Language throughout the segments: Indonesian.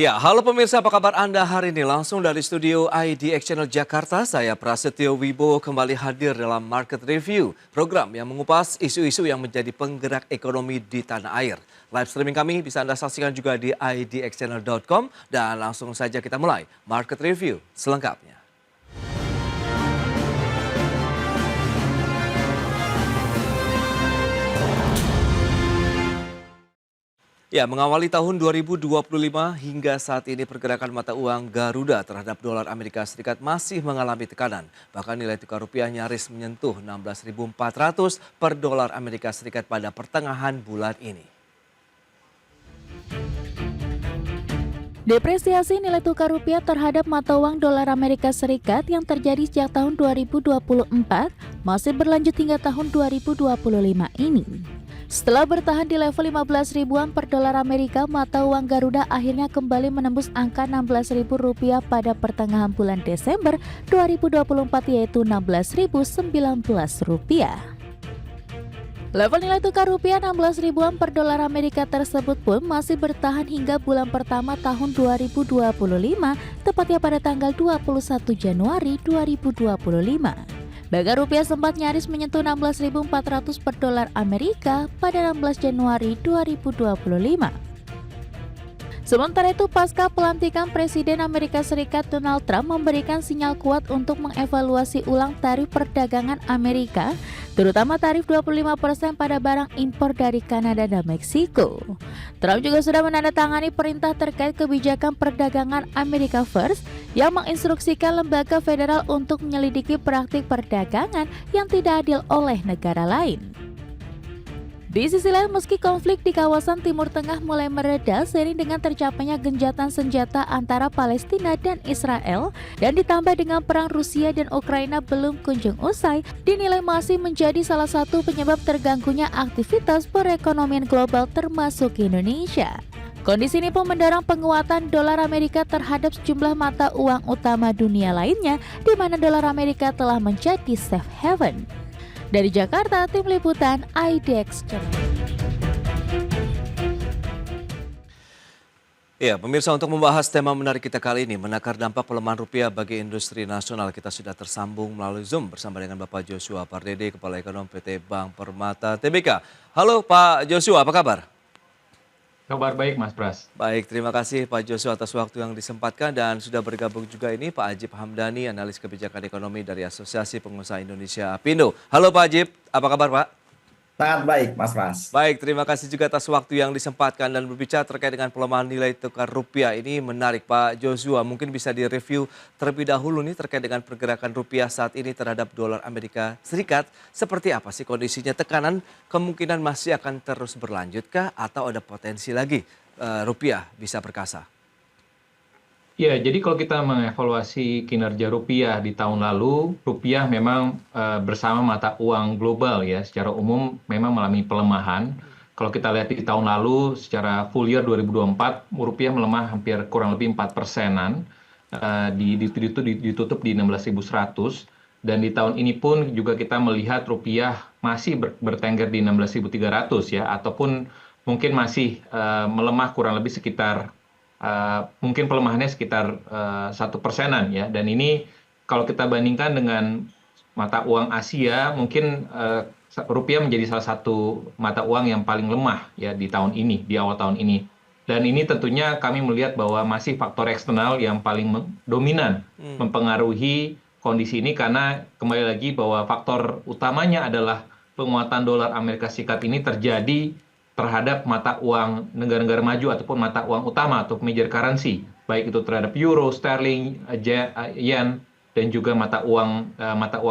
Ya, halo pemirsa, apa kabar Anda hari ini? Langsung dari studio IDX Channel Jakarta, saya Prasetyo Wibowo kembali hadir dalam Market Review, program yang mengupas isu-isu yang menjadi penggerak ekonomi di tanah air. Live streaming kami bisa Anda saksikan juga di idxchannel.com dan langsung saja kita mulai Market Review selengkapnya. Ya, mengawali tahun 2025 hingga saat ini pergerakan mata uang Garuda terhadap dolar Amerika Serikat masih mengalami tekanan. Bahkan nilai tukar rupiah nyaris menyentuh 16.400 per dolar Amerika Serikat pada pertengahan bulan ini. Depresiasi nilai tukar rupiah terhadap mata uang dolar Amerika Serikat yang terjadi sejak tahun 2024 masih berlanjut hingga tahun 2025 ini. Setelah bertahan di level 15 ribuan per dolar Amerika, mata uang Garuda akhirnya kembali menembus angka 16.000 rupiah pada pertengahan bulan Desember 2024 yaitu 16.019 rupiah. Level nilai tukar rupiah 16 ribuan per dolar Amerika tersebut pun masih bertahan hingga bulan pertama tahun 2025, tepatnya pada tanggal 21 Januari 2025. Bahkan rupiah sempat nyaris menyentuh 16.400 per dolar Amerika pada 16 Januari 2025. Sementara itu, pasca pelantikan Presiden Amerika Serikat Donald Trump memberikan sinyal kuat untuk mengevaluasi ulang tarif perdagangan Amerika, terutama tarif 25% pada barang impor dari Kanada dan Meksiko. Trump juga sudah menandatangani perintah terkait kebijakan perdagangan America First yang menginstruksikan lembaga federal untuk menyelidiki praktik perdagangan yang tidak adil oleh negara lain. Di sisi lain, meski konflik di kawasan Timur Tengah mulai mereda seiring dengan tercapainya genjatan senjata antara Palestina dan Israel dan ditambah dengan perang Rusia dan Ukraina belum kunjung usai, dinilai masih menjadi salah satu penyebab terganggunya aktivitas perekonomian global termasuk Indonesia. Kondisi ini pun mendorong penguatan dolar Amerika terhadap sejumlah mata uang utama dunia lainnya, di mana dolar Amerika telah menjadi safe haven. Dari Jakarta, tim liputan IDX Channel. Ya, pemirsa, untuk membahas tema menarik kita kali ini, menakar dampak pelemahan rupiah bagi industri nasional, kita sudah tersambung melalui Zoom bersama dengan Bapak Joshua Pardede, Kepala Ekonom PT Bank Permata Tbk. Halo Pak Joshua, apa kabar? Kabar baik Mas Pras. Baik, terima kasih Pak Joshua atas waktu yang disempatkan dan sudah bergabung juga ini Pak Ajib Hamdani, analis kebijakan ekonomi dari Asosiasi Pengusaha Indonesia Apindo. Halo Pak Ajib, apa kabar Pak? Sangat baik Mas Pras. Baik, terima kasih juga atas waktu yang disempatkan dan berbicara terkait dengan pelemahan nilai tukar rupiah ini menarik Pak Joshua. Mungkin bisa direview terlebih dahulu nih terkait dengan pergerakan rupiah saat ini terhadap dolar Amerika Serikat. Seperti apa sih kondisinya? Tekanan kemungkinan masih akan terus berlanjutkah atau ada potensi lagi rupiah bisa perkasa? Ya, jadi kalau kita mengevaluasi kinerja rupiah di tahun lalu, rupiah memang bersama mata uang global ya, secara umum memang mengalami pelemahan. Kalau kita lihat di tahun lalu, secara full year 2024, rupiah melemah hampir kurang lebih 4%-an, ditutup di 16.100. Dan di tahun ini pun juga kita melihat rupiah masih bertengger di 16.300 ya, ataupun mungkin masih melemah kurang lebih sekitar mungkin pelemahannya sekitar 1%-an ya, dan ini kalau kita bandingkan dengan mata uang Asia mungkin rupiah menjadi salah satu mata uang yang paling lemah ya di tahun ini, di awal tahun ini, dan ini tentunya kami melihat bahwa masih faktor eksternal yang paling dominan mempengaruhi kondisi ini, karena kembali lagi bahwa faktor utamanya adalah penguatan dolar Amerika Serikat ini terjadi terhadap mata uang negara-negara maju ataupun mata uang utama atau major currency, baik itu terhadap euro, sterling, yen, dan juga mata uang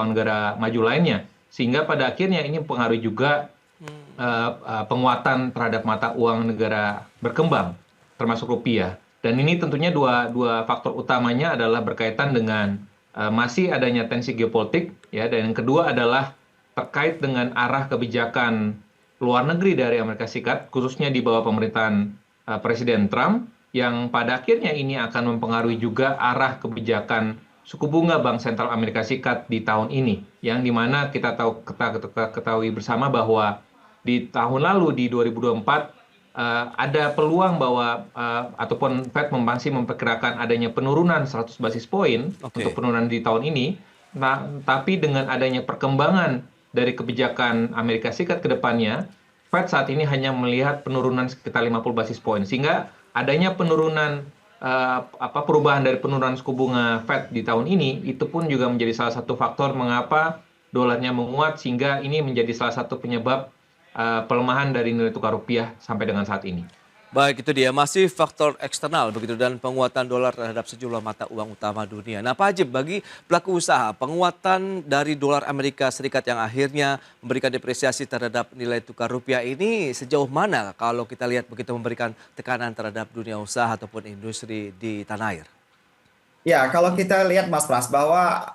negara maju lainnya, sehingga pada akhirnya ini mempengaruhi juga penguatan terhadap mata uang negara berkembang termasuk rupiah. Dan ini tentunya dua faktor utamanya adalah berkaitan dengan masih adanya tensi geopolitik ya, dan yang kedua adalah terkait dengan arah kebijakan luar negeri dari Amerika Serikat, khususnya di bawah pemerintahan Presiden Trump, yang pada akhirnya ini akan mempengaruhi juga arah kebijakan suku bunga Bank Sentral Amerika Serikat di tahun ini, yang dimana kita ketahui bersama bahwa di tahun lalu di 2024 ada peluang bahwa ataupun Fed masih memperkirakan adanya penurunan 100 basis poin untuk penurunan di tahun ini. Nah, tapi dengan adanya perkembangan dari kebijakan Amerika Serikat ke depannya, Fed saat ini hanya melihat penurunan sekitar 50 basis poin, sehingga adanya penurunan perubahan dari penurunan suku bunga Fed di tahun ini itu pun juga menjadi salah satu faktor mengapa dolarnya menguat, sehingga ini menjadi salah satu penyebab pelemahan dari nilai tukar rupiah sampai dengan saat ini. Baik, itu dia masih faktor eksternal begitu dan penguatan dolar terhadap sejumlah mata uang utama dunia. Nah, Pak Hajib, bagi pelaku usaha, penguatan dari dolar Amerika Serikat yang akhirnya memberikan depresiasi terhadap nilai tukar rupiah ini sejauh mana kalau kita lihat begitu memberikan tekanan terhadap dunia usaha ataupun industri di tanah air? Ya, kalau kita lihat Mas Pras bahwa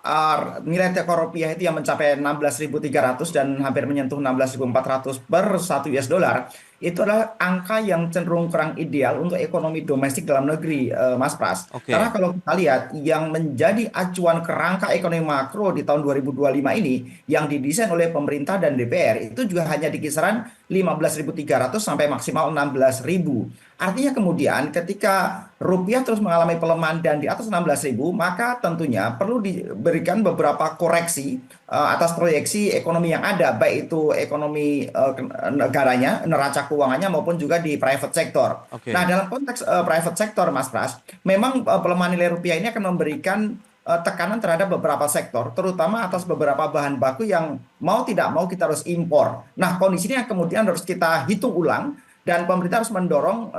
nilai tukar rupiah itu yang mencapai 16.300 dan hampir menyentuh 16.400 per 1 US dollar, itu adalah angka yang cenderung kurang ideal untuk ekonomi domestik dalam negeri, Mas Pras. Karena kalau kita lihat yang menjadi acuan kerangka ekonomi makro di tahun 2025 ini yang didesain oleh pemerintah dan DPR itu juga hanya di kisaran 15.300 sampai maksimal 16.000. Artinya kemudian ketika rupiah terus mengalami pelemahan dan di atas 16.000, maka tentunya perlu diberikan beberapa koreksi atas proyeksi ekonomi yang ada, baik itu ekonomi negaranya, neraca keuangannya maupun juga di private sector. Nah, dalam konteks private sector, Mas Pras, memang pelemahan nilai rupiah ini akan memberikan tekanan terhadap beberapa sektor, terutama atas beberapa bahan baku yang mau tidak mau kita harus impor. Nah, kondisi ini yang kemudian harus kita hitung ulang. Dan pemerintah harus mendorong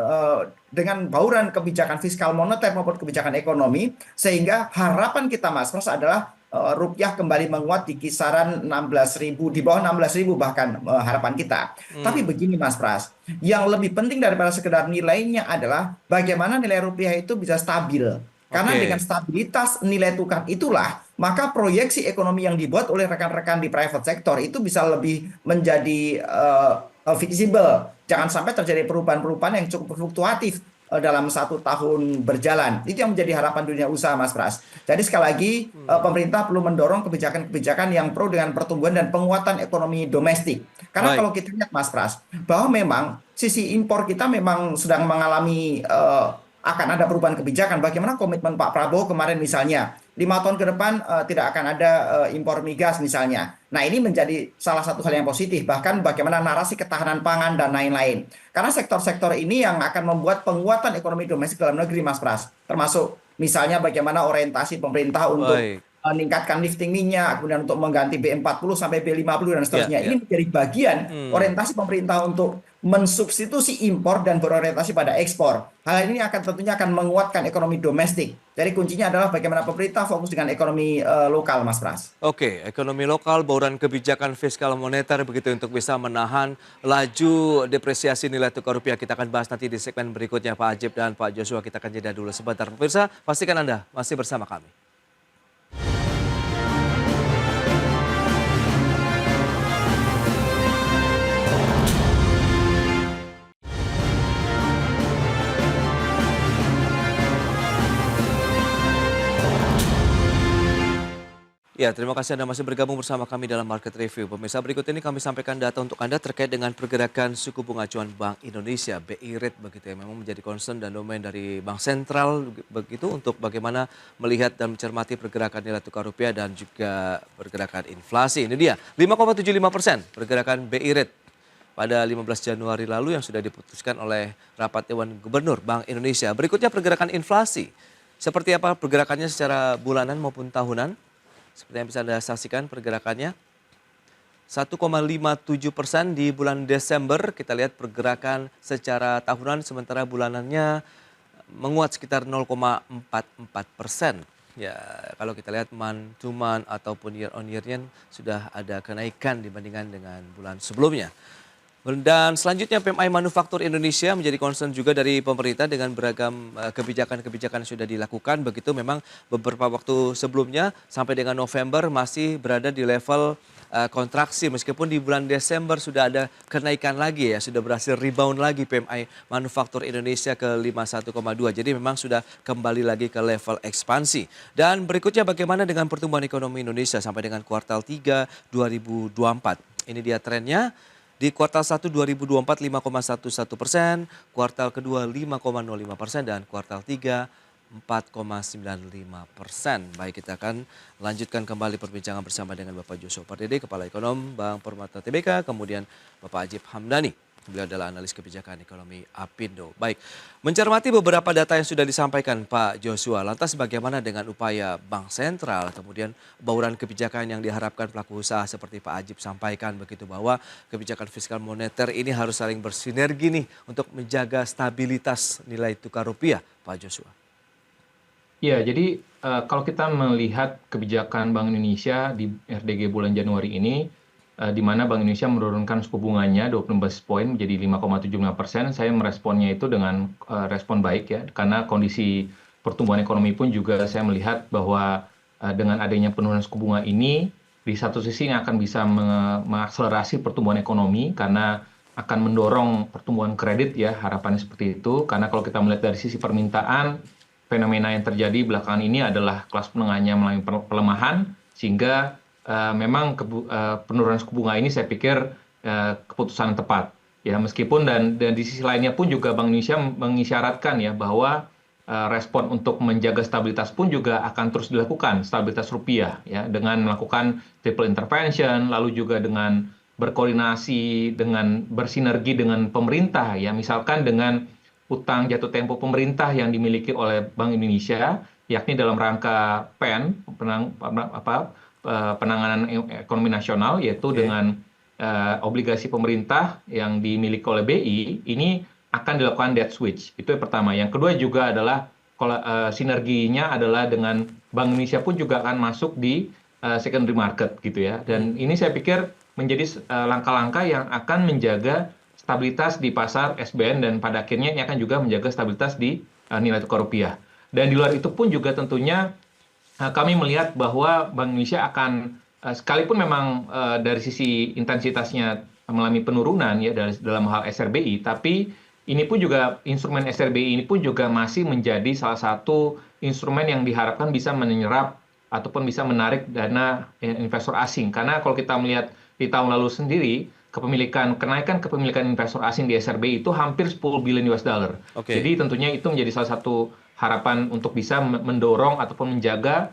dengan bauran kebijakan fiskal moneter maupun kebijakan ekonomi, sehingga harapan kita Mas Pras adalah rupiah kembali menguat di kisaran 16.000, di bawah 16.000 bahkan harapan kita. Tapi begini Mas Pras, yang lebih penting daripada sekedar nilainya adalah bagaimana nilai rupiah itu bisa stabil. Karena dengan stabilitas nilai tukar itulah, maka proyeksi ekonomi yang dibuat oleh rekan-rekan di private sector itu bisa lebih menjadi visible. Jangan sampai terjadi perubahan-perubahan yang cukup fluktuatif dalam 1 tahun berjalan. Itu yang menjadi harapan dunia usaha, Mas Pras. Jadi sekali lagi pemerintah perlu mendorong kebijakan-kebijakan yang pro dengan pertumbuhan dan penguatan ekonomi domestik. Karena kalau kita lihat, Mas Pras, bahwa memang sisi impor kita memang sedang mengalami akan ada perubahan kebijakan. Bagaimana komitmen Pak Prabowo kemarin misalnya 5 tahun ke depan tidak akan ada impor migas misalnya. Nah, ini menjadi salah satu hal yang positif. Bahkan bagaimana narasi ketahanan pangan dan lain-lain. Karena sektor-sektor ini yang akan membuat penguatan ekonomi domestik dalam negeri, Mas Pras. Termasuk misalnya bagaimana orientasi pemerintah untuk meningkatkan lifting minyak, kemudian untuk mengganti B40 sampai B50 dan seterusnya. Ini menjadi bagian orientasi pemerintah untuk mensubstitusi impor dan berorientasi pada ekspor. Hal ini tentunya akan menguatkan ekonomi domestik. Jadi kuncinya adalah bagaimana pemerintah fokus dengan ekonomi lokal, Mas Pras. Oke, ekonomi lokal, bauran kebijakan fiskal moneter begitu untuk bisa menahan laju depresiasi nilai tukar rupiah. Kita akan bahas nanti di segmen berikutnya, Pak Hajib dan Pak Joshua. Kita akan jeda dulu sebentar. Pemirsa, pastikan Anda masih bersama kami. Ya, terima kasih Anda masih bergabung bersama kami dalam Market Review. Pemirsa, berikut ini kami sampaikan data untuk Anda terkait dengan pergerakan suku bunga acuan Bank Indonesia, BI Rate begitu ya. Memang menjadi concern dan domain dari Bank Sentral begitu untuk bagaimana melihat dan mencermati pergerakan nilai tukar rupiah dan juga pergerakan inflasi. Ini dia, 5,75% pergerakan BI Rate pada 15 Januari lalu yang sudah diputuskan oleh Rapat Dewan Gubernur Bank Indonesia. Berikutnya pergerakan inflasi. Seperti apa pergerakannya secara bulanan maupun tahunan? Seperti yang bisa Anda saksikan pergerakannya. 1,57% di bulan Desember. Kita lihat pergerakan secara tahunan, sementara bulanannya menguat sekitar 0,44%. Ya, kalau kita lihat month to month ataupun year on year-nya sudah ada kenaikan dibandingkan dengan bulan sebelumnya. Dan selanjutnya PMI Manufaktur Indonesia menjadi concern juga dari pemerintah dengan beragam kebijakan-kebijakan yang sudah dilakukan. Begitu memang beberapa waktu sebelumnya sampai dengan November masih berada di level kontraksi. Meskipun di bulan Desember sudah ada kenaikan lagi ya. Sudah berhasil rebound lagi PMI Manufaktur Indonesia ke 51,2. Jadi memang sudah kembali lagi ke level ekspansi. Dan berikutnya bagaimana dengan pertumbuhan ekonomi Indonesia sampai dengan kuartal 3 2024. Ini dia trennya. Di kuartal 1 2024 5,11%, kuartal kedua 5,05% dan kuartal 3 4,95%. Baik, kita akan lanjutkan kembali perbincangan bersama dengan Bapak Joshua Pardede, Kepala Ekonom Bank Permata Tbk, kemudian Bapak Ajib Hamdani. Beliau adalah analis kebijakan ekonomi Apindo. Baik, mencermati beberapa data yang sudah disampaikan Pak Joshua, lantas bagaimana dengan upaya Bank Sentral, kemudian bauran kebijakan yang diharapkan pelaku usaha seperti Pak Ajib sampaikan begitu, bahwa kebijakan fiskal moneter ini harus saling bersinergi nih untuk menjaga stabilitas nilai tukar rupiah, Pak Joshua. Ya, jadi kalau kita melihat kebijakan Bank Indonesia di RDG bulan Januari ini, di mana Bank Indonesia menurunkan suku bunganya 20 basis point menjadi 5,75%, saya meresponnya itu dengan respon baik ya, karena kondisi pertumbuhan ekonomi pun juga saya melihat bahwa dengan adanya penurunan suku bunga ini, di satu sisi yang akan bisa mengakselerasi pertumbuhan ekonomi karena akan mendorong pertumbuhan kredit ya, harapannya seperti itu. Karena kalau kita melihat dari sisi permintaan, fenomena yang terjadi belakangan ini adalah kelas menengahnya mengalami pelemahan, sehingga memang penurunan suku bunga ini saya pikir keputusan yang tepat. Ya, meskipun dan di sisi lainnya pun juga Bank Indonesia mengisyaratkan ya bahwa respon untuk menjaga stabilitas pun juga akan terus dilakukan, stabilitas rupiah ya, dengan melakukan triple intervention, lalu juga dengan berkoordinasi, dengan bersinergi dengan pemerintah ya, misalkan dengan utang jatuh tempo pemerintah yang dimiliki oleh Bank Indonesia, yakni dalam rangka PEN, penanganan ekonomi nasional, yaitu dengan obligasi pemerintah yang dimiliki oleh BI, ini akan dilakukan debt switch. Itu yang pertama. Yang kedua juga adalah sinerginya adalah dengan Bank Indonesia pun juga akan masuk di secondary market gitu ya. Dan ini saya pikir menjadi langkah-langkah yang akan menjaga stabilitas di pasar SBN dan pada akhirnya ini akan juga menjaga stabilitas di nilai tukar rupiah. Dan di luar itu pun juga tentunya kami melihat bahwa Bank Indonesia akan, sekalipun memang dari sisi intensitasnya mengalami penurunan ya dalam hal SRBI, tapi ini pun juga instrumen SRBI ini pun juga masih menjadi salah satu instrumen yang diharapkan bisa menyerap ataupun bisa menarik dana investor asing. Karena kalau kita melihat di tahun lalu sendiri, kenaikan kepemilikan investor asing di SRBI itu hampir 10 billion US dollar. Oke. Jadi tentunya itu menjadi salah satu harapan untuk bisa mendorong ataupun menjaga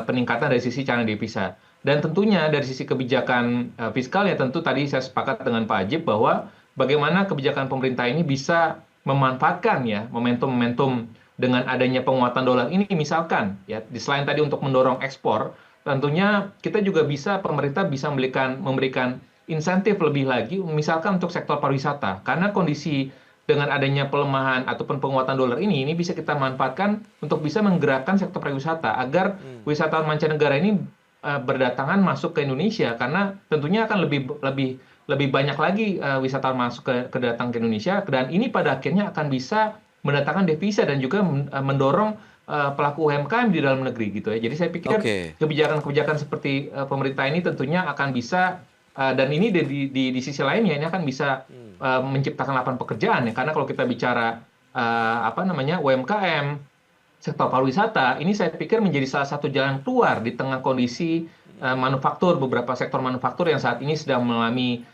peningkatan dari sisi cadangan devisa. Dan tentunya dari sisi kebijakan fiskal ya, tentu tadi saya sepakat dengan Pak Ajib bahwa bagaimana kebijakan pemerintah ini bisa memanfaatkan ya momentum-momentum dengan adanya penguatan dolar ini, misalkan ya, selain tadi untuk mendorong ekspor, tentunya kita juga pemerintah bisa memberikan insentif lebih lagi, misalkan untuk sektor pariwisata, karena kondisi dengan adanya pelemahan ataupun penguatan dolar ini bisa kita manfaatkan untuk bisa menggerakkan sektor pariwisata agar wisatawan mancanegara ini berdatangan masuk ke Indonesia, karena tentunya akan lebih banyak lagi wisatawan masuk datang ke Indonesia, dan ini pada akhirnya akan bisa mendatangkan devisa dan juga mendorong pelaku UMKM di dalam negeri gitu ya. Jadi saya pikir kebijakan-kebijakan seperti pemerintah ini tentunya akan bisa dan ini di sisi lainnya ini akan bisa menciptakan lapangan pekerjaan ya, karena kalau kita bicara UMKM, sektor pariwisata, ini saya pikir menjadi salah satu jalan keluar di tengah kondisi manufaktur, beberapa sektor manufaktur yang saat ini sedang mengalami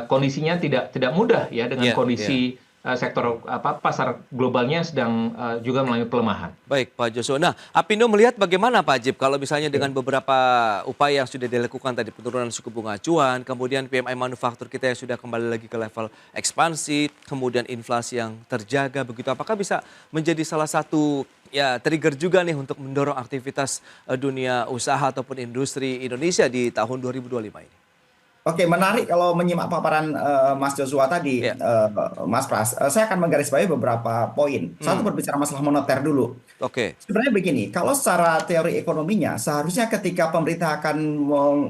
kondisinya tidak mudah ya, dengan kondisi sektor pasar globalnya sedang juga mengalami pelemahan. Baik, Pak Joshua. Nah, Apindo melihat bagaimana Pak Ajib kalau misalnya dengan beberapa upaya yang sudah dilakukan tadi, penurunan suku bunga acuan, kemudian PMI manufaktur kita yang sudah kembali lagi ke level ekspansi, kemudian inflasi yang terjaga begitu, apakah bisa menjadi salah satu ya trigger juga nih untuk mendorong aktivitas dunia usaha ataupun industri Indonesia di tahun 2025 ini? Oke, menarik kalau menyimak paparan Mas Joshua tadi, Mas Pras. Saya akan menggarisbawahi beberapa poin. Satu, berbicara masalah moneter dulu. Oke. Sebenarnya begini, kalau secara teori ekonominya, seharusnya ketika pemerintah akan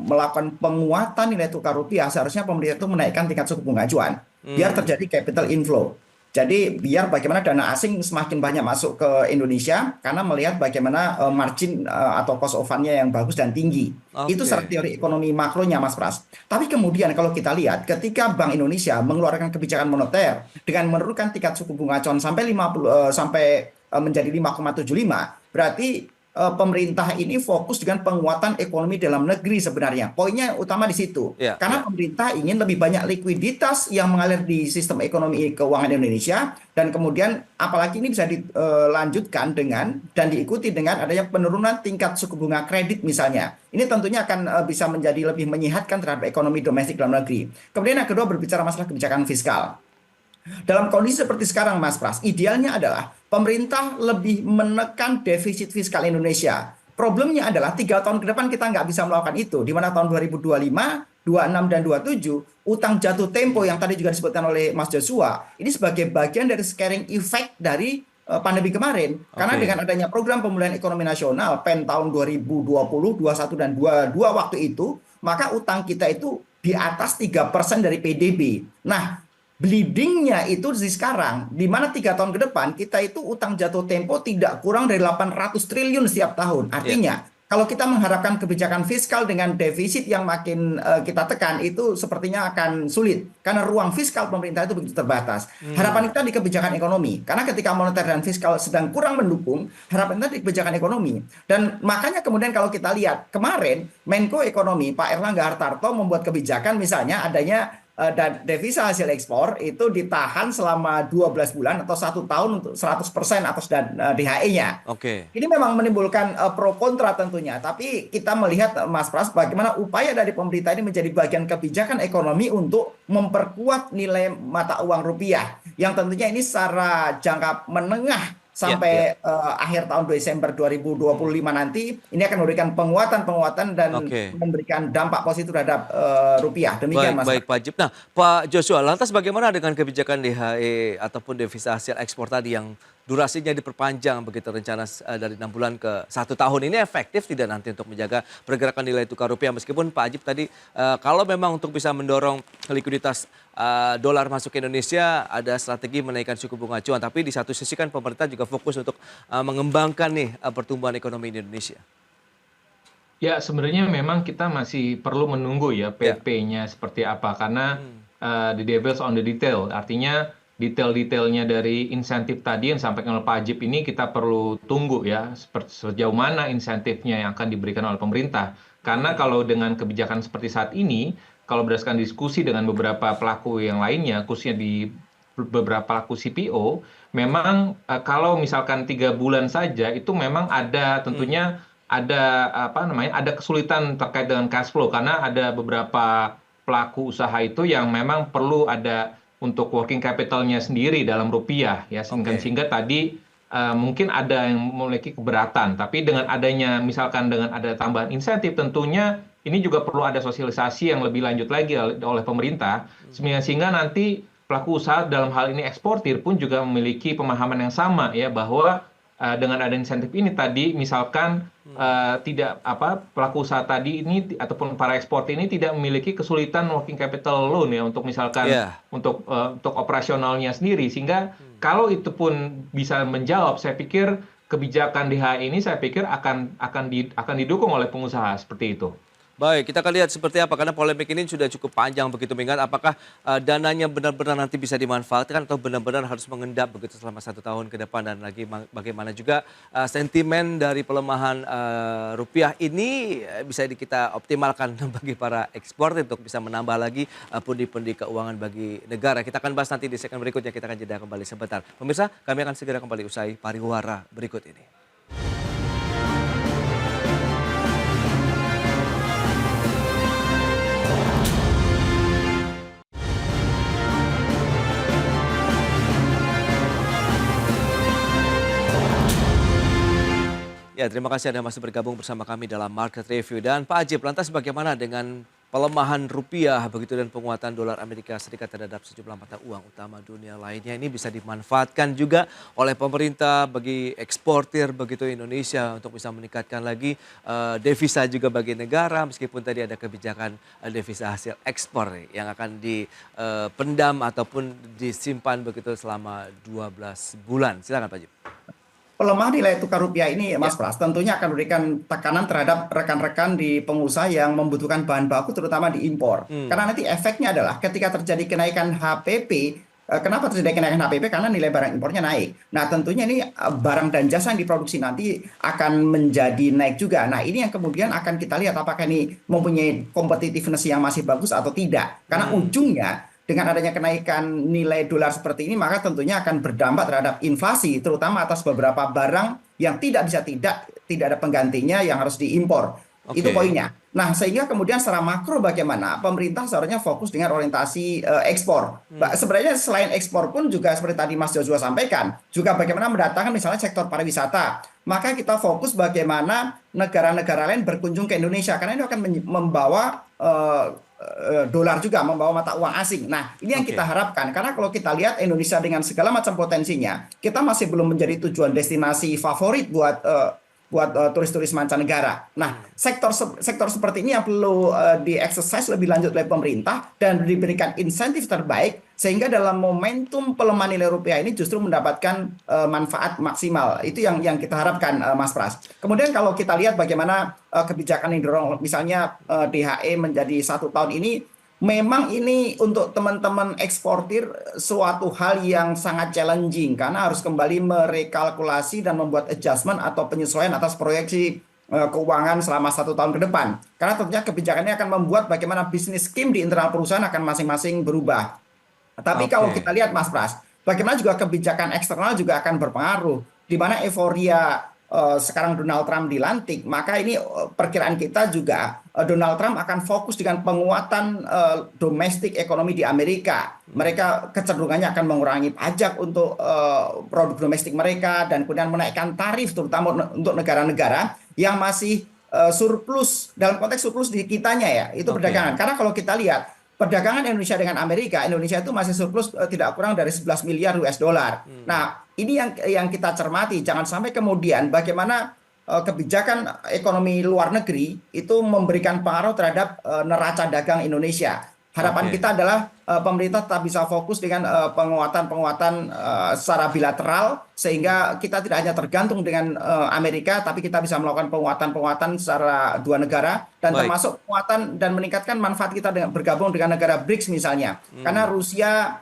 melakukan penguatan nilai tukar rupiah, seharusnya pemerintah itu menaikkan tingkat suku bunga acuan, biar terjadi capital inflow. Jadi biar bagaimana dana asing semakin banyak masuk ke Indonesia karena melihat bagaimana margin atau cost of fund-nya yang bagus dan tinggi. Itu secara teori ekonomi makronya, Mas Pras. Tapi kemudian kalau kita lihat ketika Bank Indonesia mengeluarkan kebijakan moneter dengan menurunkan tingkat suku bunga acuan sampai menjadi 5,75, berarti pemerintah ini fokus dengan penguatan ekonomi dalam negeri sebenarnya. Poinnya utama di situ. Ya, Karena pemerintah ingin lebih banyak likuiditas yang mengalir di sistem ekonomi keuangan Indonesia, dan kemudian apalagi ini bisa dilanjutkan dengan dan diikuti dengan adanya penurunan tingkat suku bunga kredit misalnya. Ini tentunya akan bisa menjadi lebih menyehatkan terhadap ekonomi domestik dalam negeri. Kemudian yang kedua berbicara masalah kebijakan fiskal. Dalam kondisi seperti sekarang, Mas Pras, idealnya adalah pemerintah lebih menekan defisit fiskal Indonesia. Problemnya adalah 3 tahun ke depan kita nggak bisa melakukan itu, di mana tahun 2025, 26, dan 27, utang jatuh tempo yang tadi juga disebutkan oleh Mas Joshua, ini sebagai bagian dari scaring effect dari pandemi kemarin. Karena dengan adanya program pemulihan ekonomi nasional, PEN tahun 2020, 21, dan 22 waktu itu, maka utang kita itu di atas 3% dari PDB. Nah, bleedingnya itu di sekarang, di mana 3 tahun ke depan kita itu utang jatuh tempo tidak kurang dari 800 triliun setiap tahun. Artinya, kalau kita mengharapkan kebijakan fiskal dengan defisit yang makin kita tekan, itu sepertinya akan sulit. Karena ruang fiskal pemerintah itu begitu terbatas. Harapan kita di kebijakan ekonomi. Karena ketika moneter dan fiskal sedang kurang mendukung, harapan kita di kebijakan ekonomi. Dan makanya kemudian kalau kita lihat, kemarin Menko Ekonomi Pak Erlangga Hartarto membuat kebijakan misalnya adanya dan devisa hasil ekspor itu ditahan selama 12 bulan atau 1 tahun untuk 100% atas DHE-nya. Ini memang menimbulkan pro kontra tentunya, tapi kita melihat Mas Pras bagaimana upaya dari pemerintah ini menjadi bagian kebijakan ekonomi untuk memperkuat nilai mata uang rupiah, yang tentunya ini secara jangka menengah sampai akhir tahun Desember 2025 nanti ini akan memberikan penguatan dan memberikan dampak positif terhadap rupiah. Demikian, Mas. Baik, Pak Jib. Nah, Pak Joshua, lantas bagaimana dengan kebijakan DHE ataupun devisa hasil ekspor tadi yang durasinya diperpanjang begitu, rencana dari 6 bulan ke 1 tahun, ini efektif tidak nanti untuk menjaga pergerakan nilai tukar rupiah? Meskipun Pak Ajib tadi kalau memang untuk bisa mendorong likuiditas dolar masuk ke Indonesia ada strategi menaikkan suku bunga acuan, tapi di satu sisi kan pemerintah juga fokus untuk mengembangkan nih pertumbuhan ekonomi di Indonesia. Ya, sebenarnya memang kita masih perlu menunggu ya PP-nya seperti apa, karena the devil's on the detail. Artinya detail-detailnya dari insentif tadi yang disampaikan oleh Pak Ajib ini kita perlu tunggu ya, sejauh mana insentifnya yang akan diberikan oleh pemerintah. Karena kalau dengan kebijakan seperti saat ini, kalau berdasarkan diskusi dengan beberapa pelaku yang lainnya, khususnya di beberapa pelaku CPO, memang kalau misalkan 3 bulan saja itu memang ada tentunya ada kesulitan terkait dengan cash flow, karena ada beberapa pelaku usaha itu yang memang perlu ada untuk working capital-nya sendiri dalam rupiah ya, sehingga tadi mungkin ada yang memiliki keberatan, tapi dengan adanya misalkan dengan ada tambahan insentif, tentunya ini juga perlu ada sosialisasi yang lebih lanjut lagi oleh pemerintah, sehingga nanti pelaku usaha dalam hal ini eksportir pun juga memiliki pemahaman yang sama ya, bahwa dengan ada insentif ini tadi misalkan pelaku usaha tadi ini ataupun para eksportir ini tidak memiliki kesulitan working capital loan ya, untuk misalkan untuk operasionalnya sendiri, sehingga kalau itu pun bisa menjawab, saya pikir kebijakan DHE ini saya pikir akan didukung oleh pengusaha seperti itu. Baik, kita akan lihat seperti apa, karena polemik ini sudah cukup panjang begitu, mengingat apakah dananya benar-benar nanti bisa dimanfaatkan atau benar-benar harus mengendap begitu selama 1 tahun ke depan, dan lagi bagaimana juga sentimen dari pelemahan rupiah ini bisa kita optimalkan bagi para eksportir untuk bisa menambah lagi pundi-pundi keuangan bagi negara. Kita akan bahas nanti di segmen berikutnya, kita akan jeda kembali sebentar. Pemirsa, kami akan segera kembali usai pariwara berikut ini. Ya, terima kasih Anda masih bergabung bersama kami dalam Market Review. Dan Pak Ajib, lantas bagaimana dengan pelemahan rupiah begitu dan penguatan dolar Amerika Serikat terhadap sejumlah mata uang utama dunia lainnya, ini bisa dimanfaatkan juga oleh pemerintah bagi eksportir begitu Indonesia untuk bisa meningkatkan lagi devisa juga bagi negara, meskipun tadi ada kebijakan devisa hasil ekspor yang akan dipendam ataupun disimpan begitu selama 12 bulan. Silakan Pak Ajib. Pelemahan nilai tukar rupiah ini, Mas Pras, tentunya akan memberikan tekanan terhadap rekan-rekan di pengusaha yang membutuhkan bahan baku, terutama di impor. Karena nanti efeknya adalah ketika terjadi kenaikan HPP, Kenapa terjadi kenaikan HPP? Karena nilai barang impornya naik. Nah, tentunya ini barang dan jasa yang diproduksi nanti akan menjadi naik juga. Nah, ini yang kemudian akan kita lihat apakah ini mempunyai competitiveness yang masih bagus atau tidak. Karena ujungnya dengan adanya kenaikan nilai dolar seperti ini, maka tentunya akan berdampak terhadap inflasi, terutama atas beberapa barang yang tidak ada penggantinya yang harus diimpor. Itu Oke. poinnya. Nah, sehingga kemudian secara makro bagaimana pemerintah seharusnya fokus dengan orientasi ekspor. Sebenarnya selain ekspor pun juga seperti tadi Mas Joshua sampaikan, juga bagaimana mendatangkan misalnya sektor pariwisata. Maka kita fokus bagaimana negara-negara lain berkunjung ke Indonesia karena ini akan membawa dolar juga, membawa mata uang asing. Nah, ini yang kita Oke. harapkan karena kalau kita lihat Indonesia dengan segala macam potensinya, kita masih belum menjadi tujuan destinasi favorit buat turis-turis mancanegara. Nah, sektor seperti ini yang perlu di-exercise lebih lanjut oleh pemerintah dan diberikan insentif terbaik sehingga dalam momentum pelemahan nilai rupiah ini justru mendapatkan manfaat maksimal. Itu yang kita harapkan, Mas Pras. Kemudian kalau kita lihat bagaimana kebijakan yang didorong misalnya DHE menjadi 1 tahun ini, memang ini untuk teman-teman eksportir suatu hal yang sangat challenging karena harus kembali merekalkulasi dan membuat adjustment atau penyesuaian atas proyeksi keuangan selama 1 tahun ke depan. Karena tentunya kebijakannya akan membuat bagaimana bisnis scheme di internal perusahaan akan masing-masing berubah. Tapi kalau Oke. kita lihat Mas Pras, bagaimana juga kebijakan eksternal juga akan berpengaruh. Di mana euforia sekarang Donald Trump dilantik, maka ini perkiraan kita juga Donald Trump akan fokus dengan penguatan domestik ekonomi di Amerika. Mereka kecenderungannya akan mengurangi pajak untuk produk domestik mereka dan kemudian menaikkan tarif terutama untuk negara-negara yang masih surplus dalam konteks surplus di kitanya ya, itu Oke. perdagangan. Karena kalau kita lihat perdagangan Indonesia dengan Amerika, Indonesia itu masih surplus tidak kurang dari 11 miliar US dollar. Nah, ini yang kita cermati, jangan sampai kemudian bagaimana kebijakan ekonomi luar negeri itu memberikan pengaruh terhadap neraca dagang Indonesia. Harapan Oke. kita adalah pemerintah tetap bisa fokus dengan penguatan-penguatan secara bilateral sehingga kita tidak hanya tergantung dengan Amerika, tapi kita bisa melakukan penguatan-penguatan secara dua negara dan Baik. termasuk penguatan dan meningkatkan manfaat kita dengan bergabung dengan negara BRICS misalnya. Karena Rusia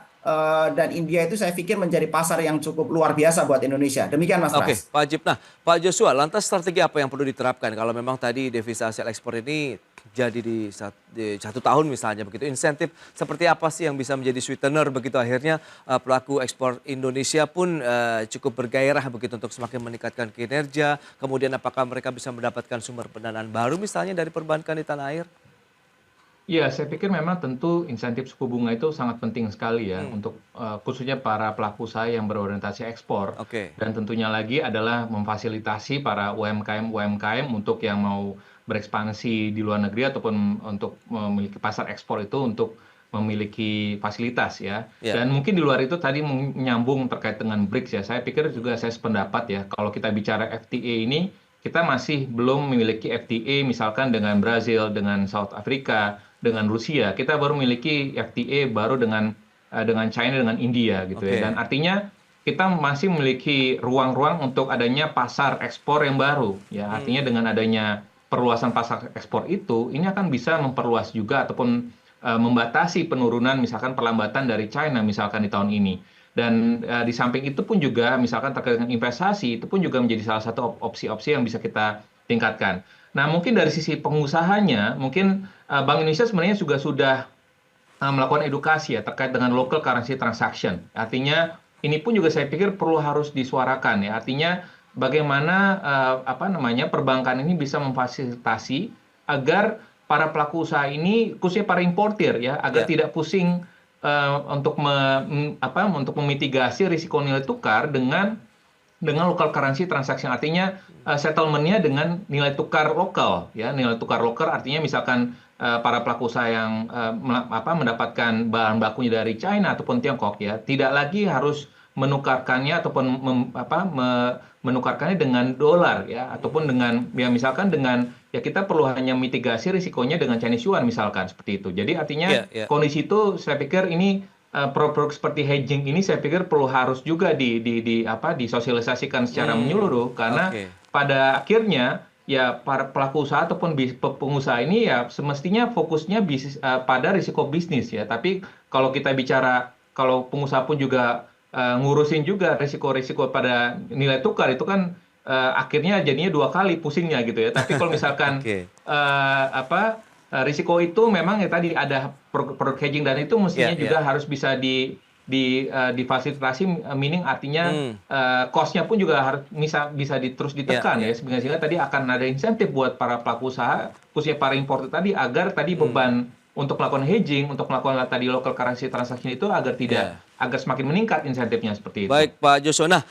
dan India itu saya pikir menjadi pasar yang cukup luar biasa buat Indonesia. Demikian Mas Oke, Pras. Pak Ajib. Nah, Pak Joshua, lantas strategi apa yang perlu diterapkan kalau memang tadi devisa hasil ekspor ini jadi di 1 tahun misalnya begitu, insentif seperti apa sih yang bisa menjadi sweetener begitu akhirnya pelaku ekspor Indonesia pun cukup bergairah begitu untuk semakin meningkatkan kinerja, kemudian apakah mereka bisa mendapatkan sumber pendanaan baru misalnya dari perbankan di tanah air? Ya, saya pikir memang tentu insentif suku bunga itu sangat penting sekali ya untuk khususnya para pelaku usaha yang berorientasi ekspor. Oke. Dan tentunya lagi adalah memfasilitasi para UMKM untuk yang mau berekspansi di luar negeri ataupun untuk memiliki pasar ekspor itu untuk memiliki fasilitas ya. Ya. Dan mungkin di luar itu tadi menyambung terkait dengan BRICS ya. Saya pikir juga saya sependapat ya kalau kita bicara FTA ini kita masih belum memiliki FTA misalkan dengan Brazil, dengan South Africa, dengan Rusia. Kita baru memiliki FTA baru dengan China, dengan India gitu ya. Oke. Dan artinya kita masih memiliki ruang-ruang untuk adanya pasar ekspor yang baru ya. Artinya dengan adanya perluasan pasar ekspor itu, ini akan bisa memperluas juga ataupun membatasi penurunan misalkan perlambatan dari China misalkan di tahun ini. Dan di samping itu pun juga misalkan terkait dengan investasi itu pun juga menjadi salah satu opsi-opsi yang bisa kita tingkatkan. Nah, mungkin dari sisi pengusahanya, mungkin Bank Indonesia sebenarnya juga sudah melakukan edukasi ya terkait dengan local currency transaction. Artinya ini pun juga saya pikir perlu harus disuarakan ya. Artinya bagaimana perbankan ini bisa memfasilitasi agar para pelaku usaha ini khususnya para importir ya agar Ya. tidak pusing untuk memitigasi risiko nilai tukar dengan local currency transaction, artinya settlement-nya dengan nilai tukar lokal ya. Nilai tukar lokal artinya misalkan para pelaku usaha yang mendapatkan bahan bakunya dari China ataupun Tiongkok ya tidak lagi harus menukarkannya ataupun menukarkannya dengan dolar ya ataupun dengan ya misalkan dengan ya kita perlu hanya mitigasi risikonya dengan Chinese yuan misalkan seperti itu. Jadi artinya Ya. kondisi itu saya pikir ini produk seperti hedging ini saya pikir perlu harus juga disosialisasikan secara menyeluruh karena Oke. pada akhirnya ya para pelaku usaha ataupun pengusaha ini ya semestinya fokusnya pada risiko bisnis ya. Tapi kalau kita bicara kalau pengusaha pun juga ngurusin juga risiko-risiko pada nilai tukar itu kan akhirnya jadinya 2 kali pusingnya gitu ya. Tapi kalau misalkan Oke. risiko itu memang ya tadi ada produk hedging dan itu mestinya Iya, juga iya. harus bisa difasilitasi, meaning artinya cost-nya pun juga harus bisa terus Iya, ditekan iya. ya, sehingga tadi akan ada insentif buat para pelaku usaha, khususnya para importer tadi, agar tadi beban untuk melakukan hedging, untuk melakukan tadi local currency transaction itu Iya. agar semakin meningkat insentifnya seperti itu. Baik Pak Joshua. Nah,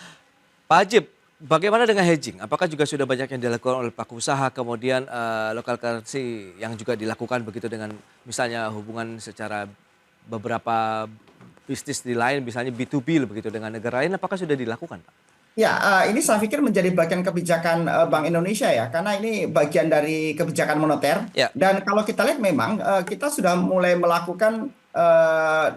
Pak Ajib, bagaimana dengan hedging? Apakah juga sudah banyak yang dilakukan oleh pelaku usaha, kemudian local currency yang juga dilakukan begitu dengan misalnya hubungan secara beberapa bisnis di lain, misalnya B2B begitu dengan negara lain, apakah sudah dilakukan, Pak? Ya, ini saya pikir menjadi bagian kebijakan Bank Indonesia ya, karena ini bagian dari kebijakan moneter. Ya, Dan kalau kita lihat memang kita sudah mulai melakukan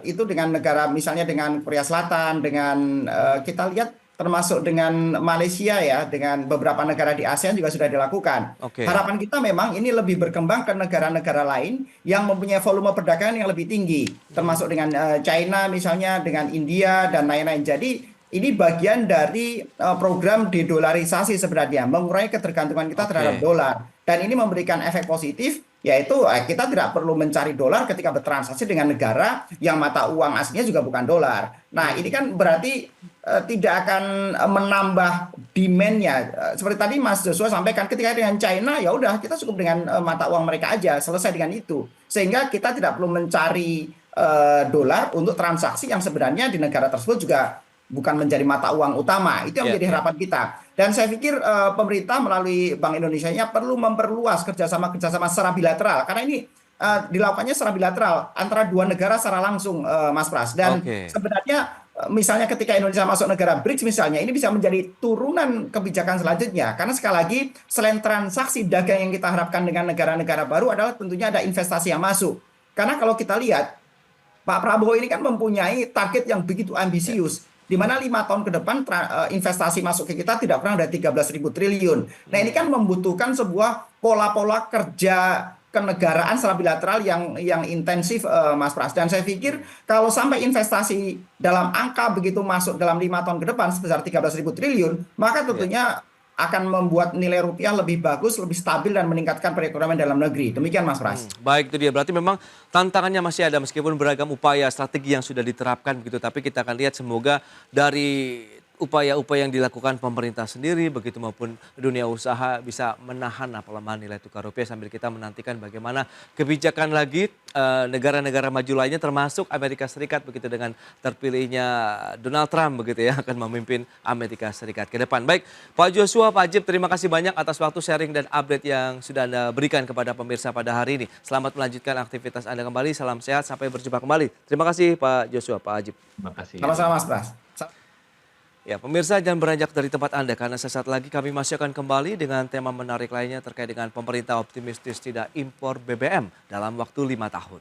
itu dengan negara, misalnya dengan Korea Selatan, dengan kita lihat termasuk dengan Malaysia ya, dengan beberapa negara di ASEAN juga sudah dilakukan. oke. Harapan kita memang ini lebih berkembang ke negara-negara lain yang mempunyai volume perdagangan yang lebih tinggi, termasuk dengan China misalnya, dengan India dan lain-lain. Jadi ini bagian dari program dedolarisasi sebenarnya, mengurangi ketergantungan kita terhadap Oke. dolar. Dan ini memberikan efek positif, yaitu kita tidak perlu mencari dolar ketika bertransaksi dengan negara yang mata uang aslinya juga bukan dolar. Nah, ini kan berarti tidak akan menambah demand-nya. Seperti tadi Mas Joshua sampaikan, ketika dengan China, ya udah kita cukup dengan mata uang mereka aja, selesai dengan itu. Sehingga kita tidak perlu mencari dolar untuk transaksi yang sebenarnya di negara tersebut juga bukan menjadi mata uang utama. Itu yang Ya, menjadi ya. harapan kita. Dan saya pikir pemerintah melalui Bank Indonesia-nya perlu memperluas kerjasama secara bilateral. Karena ini dilakukannya secara bilateral antara dua negara secara langsung, Mas Pras. Dan Oke. sebenarnya misalnya ketika Indonesia masuk negara BRICS misalnya, ini bisa menjadi turunan kebijakan selanjutnya. Karena sekali lagi, selain transaksi dagang yang kita harapkan dengan negara-negara baru adalah tentunya ada investasi yang masuk. Karena kalau kita lihat, Pak Prabowo ini kan mempunyai target yang begitu ambisius, di mana 5 tahun ke depan investasi masuk ke kita tidak kurang dari 13.000 triliun. Nah, ini kan membutuhkan sebuah pola-pola kerja kenegaraan secara bilateral yang intensif, Mas Pras. Dan saya pikir kalau sampai investasi dalam angka begitu masuk dalam 5 tahun ke depan sebesar 13.000 triliun, maka Ya. tentunya akan membuat nilai rupiah lebih bagus, lebih stabil dan meningkatkan perekonomian dalam negeri. Demikian Mas Pras. Baik, itu dia. Berarti memang tantangannya masih ada meskipun beragam upaya strategi yang sudah diterapkan begitu. Tapi kita akan lihat semoga dari upaya-upaya yang dilakukan pemerintah sendiri begitu maupun dunia usaha bisa menahan pelemahan nilai tukar rupiah sambil kita menantikan bagaimana kebijakan lagi negara-negara maju lainnya termasuk Amerika Serikat begitu dengan terpilihnya Donald Trump begitu ya akan memimpin Amerika Serikat ke depan. Baik, Pak Joshua, Pak Ajib, terima kasih banyak atas waktu sharing dan update yang sudah Anda berikan kepada pemirsa pada hari ini. Selamat melanjutkan aktivitas Anda kembali. Salam sehat, sampai berjumpa kembali. Terima kasih Pak Joshua, Pak Ajib. Terima kasih. Sama-sama Mas Pras. Ya, pemirsa jangan beranjak dari tempat Anda karena sesaat lagi kami masih akan kembali dengan tema menarik lainnya terkait dengan pemerintah optimistis tidak impor BBM dalam waktu 5 tahun.